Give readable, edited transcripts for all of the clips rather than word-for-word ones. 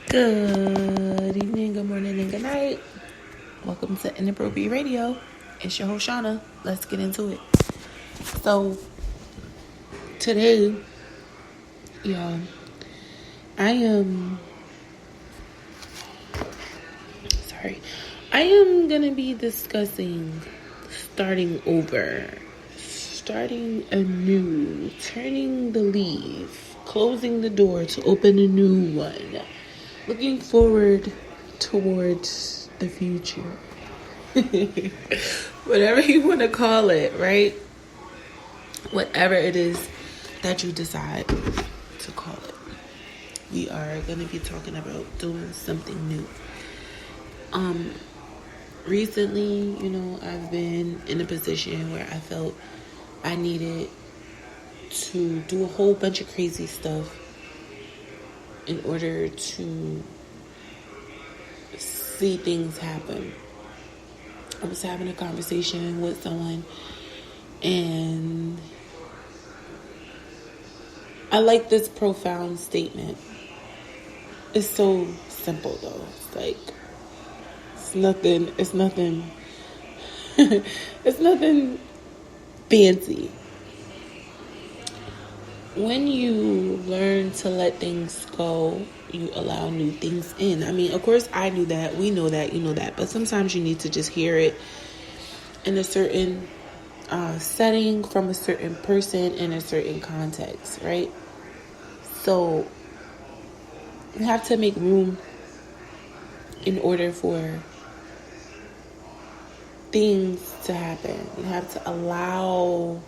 Good evening, good morning, and good night. Welcome to Inappropriate Radio. It's your host, Shauna. Let's get into it. So, today, y'all, I am gonna be discussing starting over, starting anew, turning the leaf, closing the door to open a new one, looking forward towards the future. Whatever you want to call it, right? Whatever it is that you decide to call it. We are going to be talking about doing something new. Recently, I've been in a position where I felt I needed to do a whole bunch of crazy stuff in order to see things happen. I was having a conversation with someone, and I like this profound statement. It's so simple though. It's nothing it's nothing fancy. When you learn to let things go, you allow new things in. I mean, of course I knew that, we know that, you know that, but sometimes you need to just hear it in a certain setting, from a certain person, in a certain context, right? So you have to make room in order for things to happen. You have to allow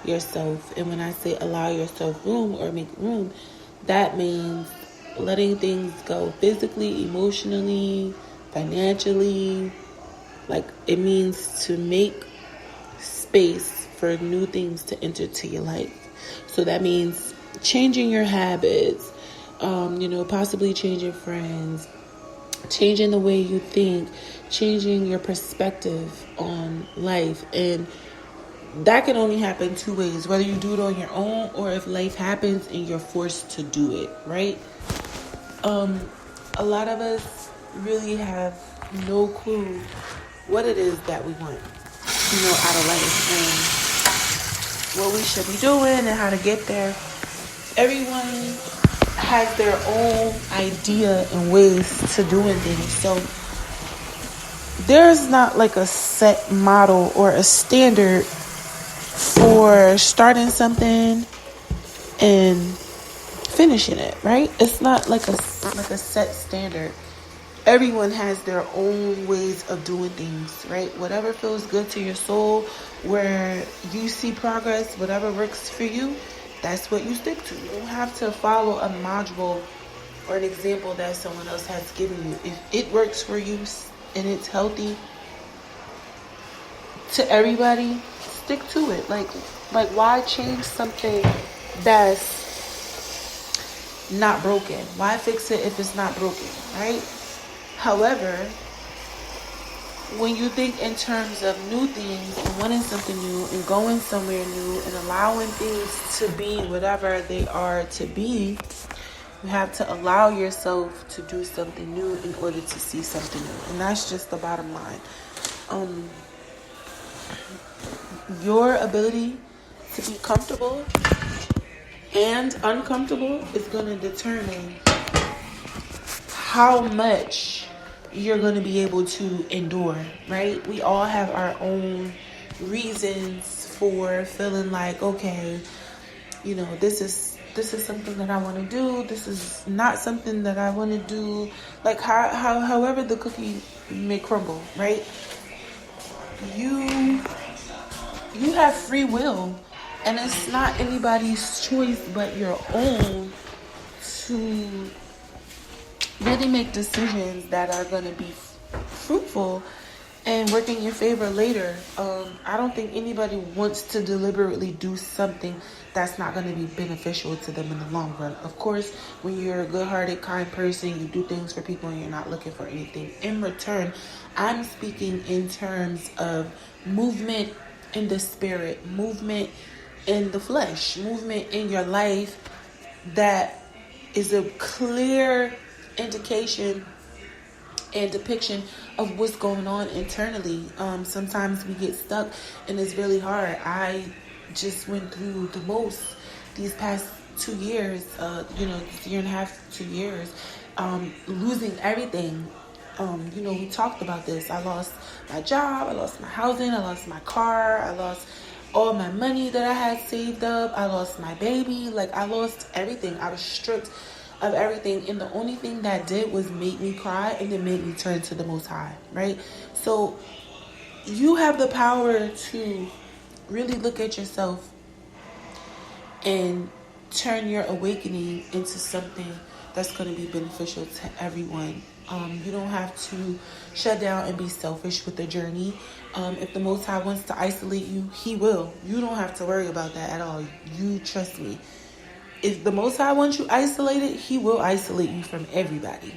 yourself, and when I say allow yourself room or make room, that means letting things go physically, emotionally, financially. Like, it means to make space for new things to enter to your life. So that means changing your habits, possibly changing friends, changing the way you think, changing your perspective on life. And that can only happen two ways, whether you do it on your own or if life happens and you're forced to do it, right? A lot of us really have no clue what it is that we want, out of life, and what we should be doing and how to get there. Everyone has their own idea and ways to doing things. So there's not like a set model or a standard for starting something and finishing it, right? It's not like a set standard. Everyone has their own ways of doing things, right? Whatever feels good to your soul, where you see progress, whatever works for you, that's what you stick to. You don't have to follow a module or an example that someone else has given you. If it works for you and it's healthy to everybody, stick to it. Like why change something that's not broken? Why fix it if it's not broken, right? However, when you think in terms of new things and wanting something new and going somewhere new and allowing things to be whatever they are to be, you have to allow yourself to do something new in order to see something new. And that's just the bottom line. Your ability to be comfortable and uncomfortable is going to determine how much you're going to be able to endure, right? We all have our own reasons for feeling like, okay, this is something that I want to do. This is not something that I want to do. Like however the cookie may crumble, right? You have free will, and it's not anybody's choice but your own to really make decisions that are going to be fruitful and work in your favor later. I don't think anybody wants to deliberately do something that's not going to be beneficial to them in the long run. Of course, when you're a good-hearted, kind person, you do things for people and you're not looking for anything in return. I'm speaking in terms of movement in the spirit, movement in the flesh, movement in your life that is a clear indication and depiction of what's going on internally. Sometimes we get stuck and it's really hard. I just went through the most these past 2 years, year and a half, 2 years, losing everything. We talked about this. I lost my job, I lost my housing, I lost my car, I lost all my money that I had saved up, I lost my baby, I lost everything. I was stripped of everything, and the only thing that did was make me cry, and it made me turn to the Most High, right? So you have the power to really look at yourself and turn your awakening into something that's going to be beneficial to everyone. You don't have to shut down and be selfish with the journey. If the Most High wants to isolate you, He will. You don't have to worry about that at all. You trust me. If the Most High wants you isolated, He will isolate you from everybody.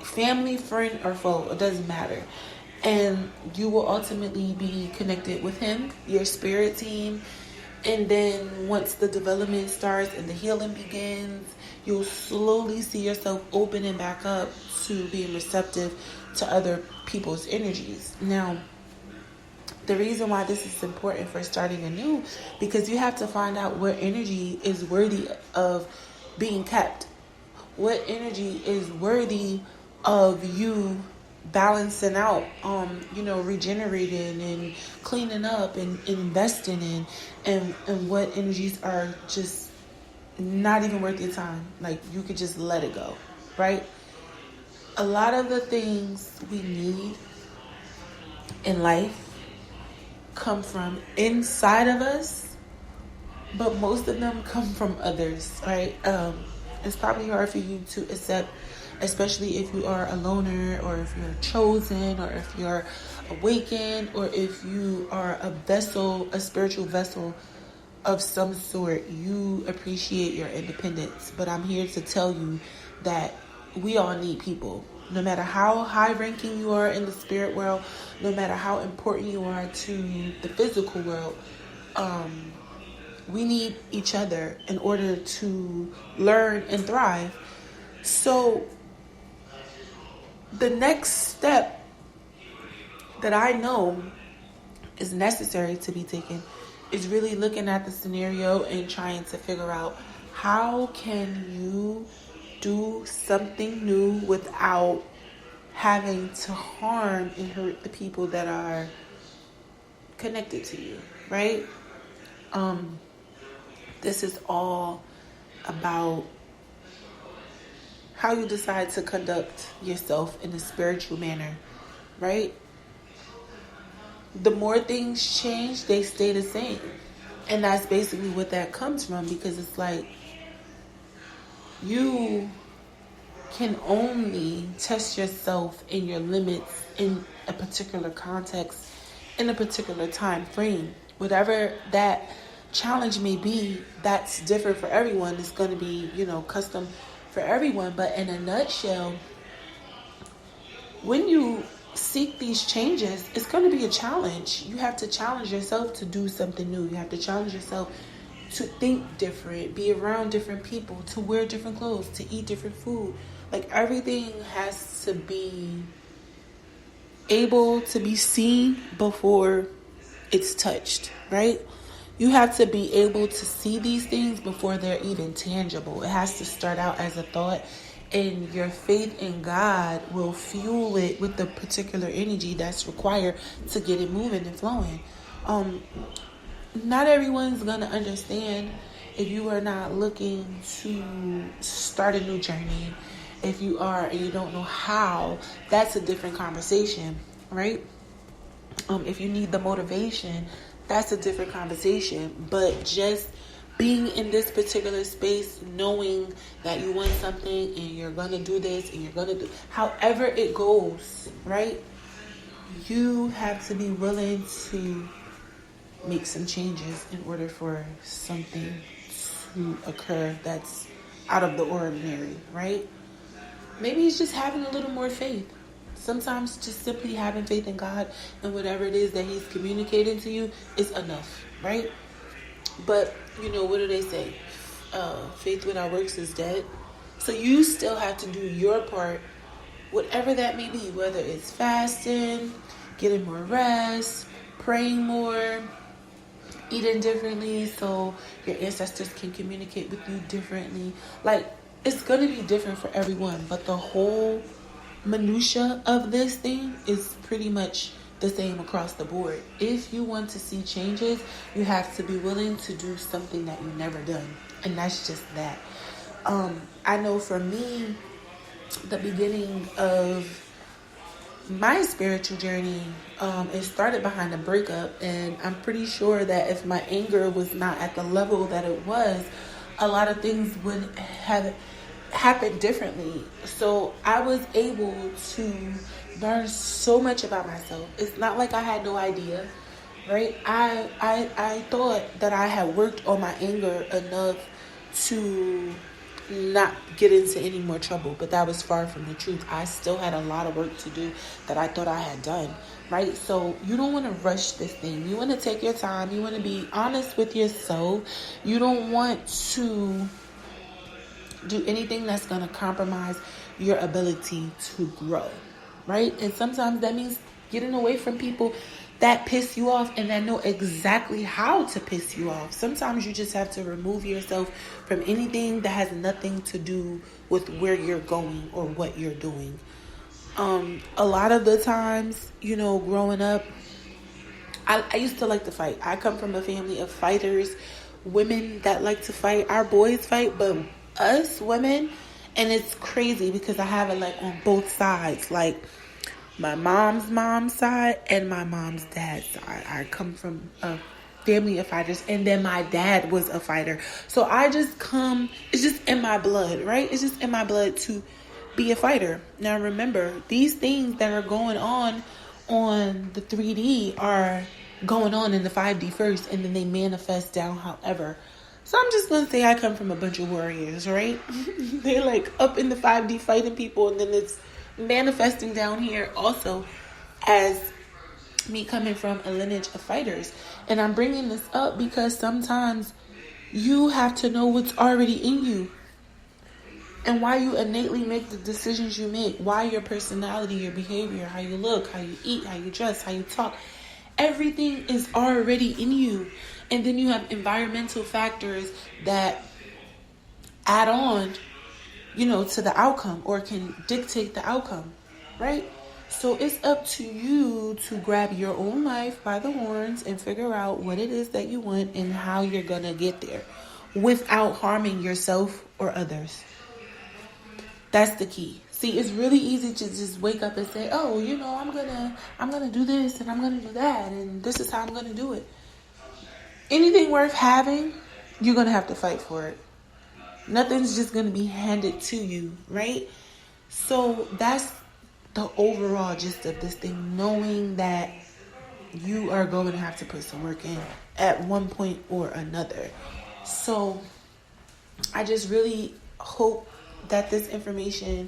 Family, friend, or foe, it doesn't matter. And you will ultimately be connected with Him, your spirit team. And then once the development starts and the healing begins, you'll slowly see yourself opening back up to being receptive to other people's energies. Now, the reason why this is important for starting anew, because you have to find out what energy is worthy of being kept. What energy is worthy of you balancing out, regenerating and cleaning up and investing in, and what energies are just not even worth your time. You could just let it go, right? A lot of the things we need in life come from inside of us, but most of them come from others, right? It's probably hard for you to accept, especially if you are a loner, or if you're chosen, or if you're awakened, or if you are a vessel, a spiritual vessel of some sort. You appreciate your independence, but I'm here to tell you that we all need people. No matter how high ranking you are in the spirit world, no matter how important you are to the physical world, we need each other in order to learn and thrive. So the next step that I know is necessary to be taken is really looking at the scenario and trying to figure out, how can you do something new without having to harm and hurt the people that are connected to you, right? This is all about how you decide to conduct yourself in a spiritual manner, right? The more things change, they stay the same. And that's basically what that comes from, because it's you can only test yourself and your limits in a particular context, in a particular time frame. Whatever that challenge may be, that's different for everyone. It's going to be, custom for everyone. But in a nutshell, when you seek these changes, it's going to be a challenge. You have to challenge yourself to do something new. You have to challenge yourself to think different, be around different people, to wear different clothes, to eat different food. Everything has to be able to be seen before it's touched, right? You have to be able to see these things before they're even tangible. It has to start out as a thought, and your faith in God will fuel it with the particular energy that's required to get it moving and flowing. Not everyone's going to understand if you are not looking to start a new journey. If you are and you don't know how, that's a different conversation, right? If you need the motivation, that's a different conversation. But just being in this particular space, knowing that you want something and you're going to do this and you're going to do, however it goes, right? You have to be willing to make some changes in order for something to occur that's out of the ordinary, right? Maybe it's just having a little more faith. Sometimes just simply having faith in God and whatever it is that He's communicating to you is enough, right? But, what do they say? Faith without works is dead. So you still have to do your part, whatever that may be, whether it's fasting, getting more rest, praying more, eating differently so your ancestors can communicate with you differently. Like, it's going to be different for everyone, but the whole minutia of this thing is pretty much the same across the board. If you want to see changes, you have to be willing to do something that you've never done, and that's just that. I know for me, the beginning of my spiritual journey, it started behind a breakup, and I'm pretty sure that if my anger was not at the level that it was, a lot of things would have happened differently. So I was able to learn so much about myself. It's not like I had no idea, right? I thought that I had worked on my anger enough to not get into any more trouble, but that was far from the truth. I still had a lot of work to do that I thought I had done, right? So you don't want to rush this thing. You want to take your time. You want to be honest with yourself. You don't want to do anything that's going to compromise your ability to grow, right? And sometimes that means getting away from people that piss you off and that know exactly how to piss you off. Sometimes you just have to remove yourself from anything that has nothing to do with where you're going or what you're doing. A lot of the times, growing up, I used to like to fight. I come from a family of fighters, women that like to fight. Our boys fight, but us women, and it's crazy because I have it like on both sides, like my mom's side and my mom's dad's side. I come from a family of fighters, and then my dad was a fighter. So it's just in my blood, right? It's just in my blood to be a fighter. Now remember, these things that are going on the 3D are going on in the 5D first, and then they manifest down however. So I'm just going to say I come from a bunch of warriors, right? They're like up in the 5D fighting people, and then it's manifesting down here also as me coming from a lineage of fighters. And I'm bringing this up because sometimes you have to know what's already in you and why you innately make the decisions you make, why your personality, your behavior, how you look, how you eat, how you dress, how you talk. Everything is already in you. And then you have environmental factors that add on, to the outcome or can dictate the outcome, right? So it's up to you to grab your own life by the horns and figure out what it is that you want and how you're going to get there without harming yourself or others. That's the key. See, it's really easy to just wake up and say, oh, I'm going to do this and I'm going to do that. And this is how I'm going to do it. Anything worth having, you're going to have to fight for it. Nothing's just going to be handed to you, right? So that's the overall gist of this thing, knowing that you are going to have to put some work in at one point or another. So I just really hope that this information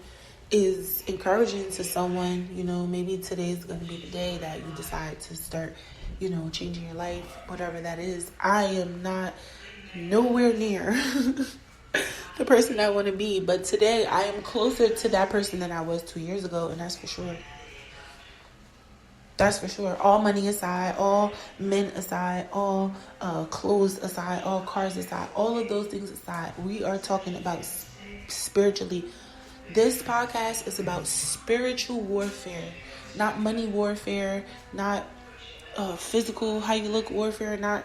is encouraging to someone. Maybe today is going to be the day that you decide to start, changing your life, whatever that is. I am not nowhere near the person I want to be, but today I am closer to that person than I was 2 years ago, and that's for sure. That's for sure. All money aside, all men aside, all clothes aside, all cars aside, all of those things aside, we are talking about spiritually. This podcast is about spiritual warfare, not money warfare, not physical, how you look warfare, not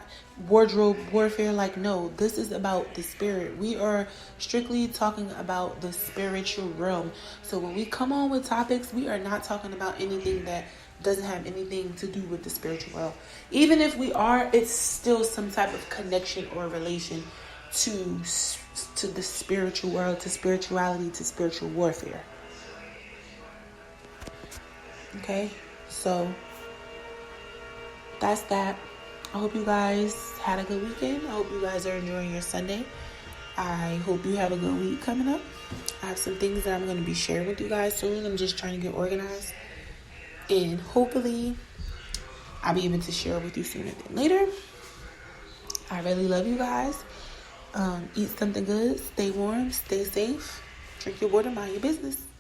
wardrobe warfare. No, this is about the spirit. We are strictly talking about the spiritual realm. So when we come on with topics, we are not talking about anything that doesn't have anything to do with the spiritual world. Even if we are, it's still some type of connection or relation to the spiritual world, to spirituality, to spiritual warfare. Okay, so that's that. I hope you guys had a good weekend. I hope you guys are enjoying your Sunday. I hope you have a good week coming up. I have some things that I'm going to be sharing with you guys soon. I'm just trying to get organized. And hopefully I'll be able to share with you sooner than later. I really love you guys. Eat something good. Stay warm. Stay safe. Drink your water, mind your business.